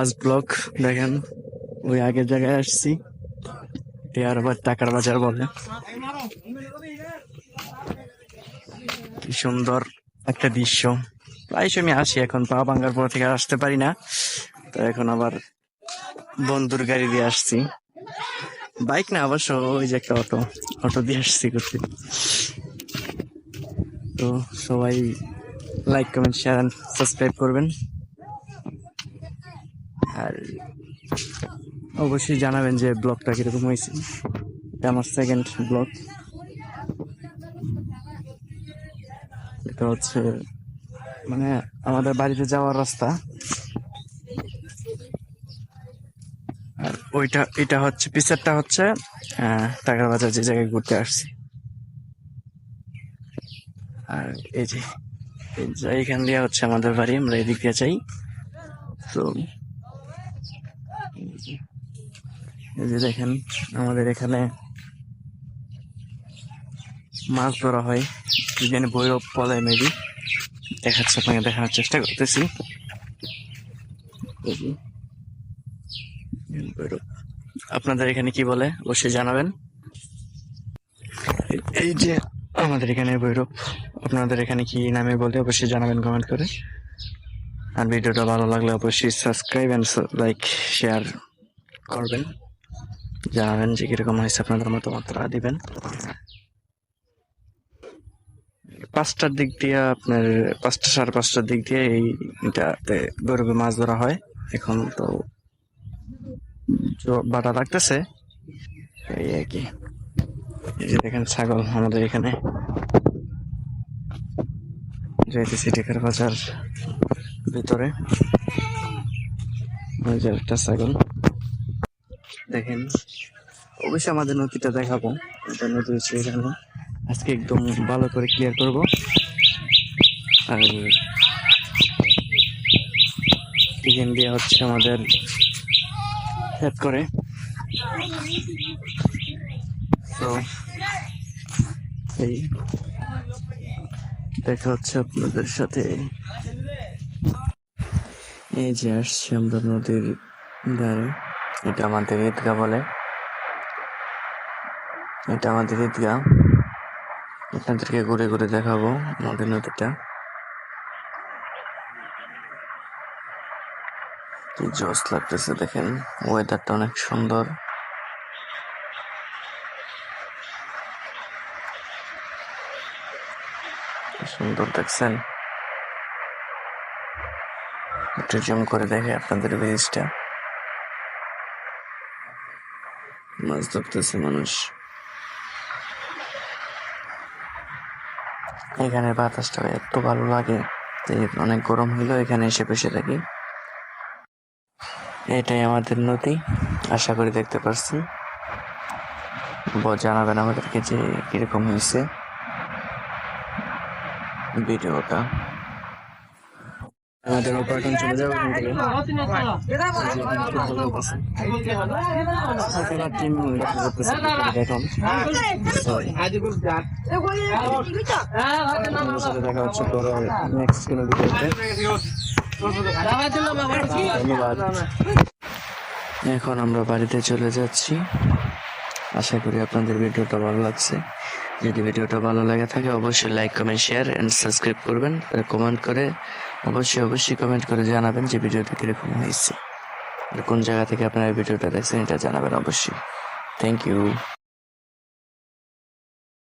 First block দেখেন, ওই আগের জায়গায় আসছি। আর আবার টাকার বাজার বলে, কি সুন্দর একটা দৃশ্য। প্রায়শই আমি আসি, এখন পা ভাঙ্গার পর থেকে আর আসতে পারি না। তো এখন আবার বন্ধুর গাড়ি দিয়ে আসছি, বাইক না অবশ্য, ওই যে একটা অটো দিয়ে আসছি করতে। তো সবাই like, comment, share and subscribe করবেন, আর অবশ্যই জানাবেন যে ব্লগটা কিরকম হয়েছে। এটা আমার সেকেন্ড ব্লগ। এটা হচ্ছে মানে আমাদের বাড়িতে যাওয়ার রাস্তা, আর এটা হচ্ছে পিছেরটা হচ্ছে টাকার বাজার, যে জায়গায় ঘুরতে আসছি। আর এই যে এইখান দিয়ে হচ্ছে আমাদের বাড়ি, আমরা এদিক দিয়ে যাই। তো এই যে দেখেন, আমাদের এখানে মাছ ধরা হয়, যেখানে ভৈরব বলে মেবি, দেখাচ্ছে আপনাকে, দেখানোর চেষ্টা করতেছি। ভৈরব, আপনাদের এখানে কি বলে অবশ্যই জানাবেন। এই যে আমাদের এখানে ভৈরব, আপনাদের এখানে কি নামে বলে অবশ্যই জানাবেন কমেন্ট করে। আর ভিডিওটা ভালো লাগলে অবশ্যই সাবস্ক্রাইব এন্ড লাইক শেয়ার করবেন, জানাবেন যে কিরকম হয়েছে, আপনাদের মতামতটা দিবেন। 5টার দিক দিয়ে, আপনার 5টা 5:30টার দিক দিয়ে এইটাতে ভৈরবে মাছ ধরা হয়। এখন তো বাটা লাগতেছে, এই আর কি। এই যে দেখেন ছাগল, আমাদের এখানে যাইতেছি টেকার বাজার ভিতরে, ওই যে একটা ছাগল দেখেন। অবশ্যই আমাদের নদীটা দেখাবো, এটা নদী হচ্ছে এখানে, আজকে একদম ভালো করে ক্লিয়ার করব। আর এখান দিয়ে হচ্ছে আমাদের হেড করে। তো এই দেখা হচ্ছে আপনাদের সাথে। এই যে আসছি আমরা নদীর ধারে, এটা আমাদের ঈদগাহ বলে, এটা আমাদের ঈদগাহ। আপনাদেরকে ঘুরে ঘুরে দেখাবো আমাদের নদীটা, কি জোস লাগতেছে দেখেন, ওয়েদারটা অনেক সুন্দর। সুন্দর দেখছেন, একটু জুম করে দেখে আপনাদের ব্রিজটা, মাছ ধরতেছে মানুষ। এখানে বাতাসটা এত ভালো লাগে, অনেক গরম হইলেও এখানে এসে বসে থাকি। এটাই আমাদের নদী, আশা করি দেখতে পারছেন। জানাবেন আমাদেরকে যে কিরকম হয়েছে ভিডিওটা। আমাদের অপারেটন চলে যাবে দেখা হচ্ছে পরে নেক্সট কোনো ভিডিওতে। ধন্যবাদ। এখন আমরা বাড়িতে চলে যাচ্ছি, আশা করি আপনাদের ভিডিওটা ভালো লাগছে। যদি ভিডিওটা ভালো লাগে থাকে অবশ্যই like, comment, share and subscribe করবেন। কমেন্ট করে অবশ্যই কমেন্ট করে জানাবেন যে ভিডিওটা কিরকম হয়েছে, কোন জায়গা থেকে আপনারা ভিডিওটা দেখছেন এটা জানাবেন অবশ্যই। Thank you.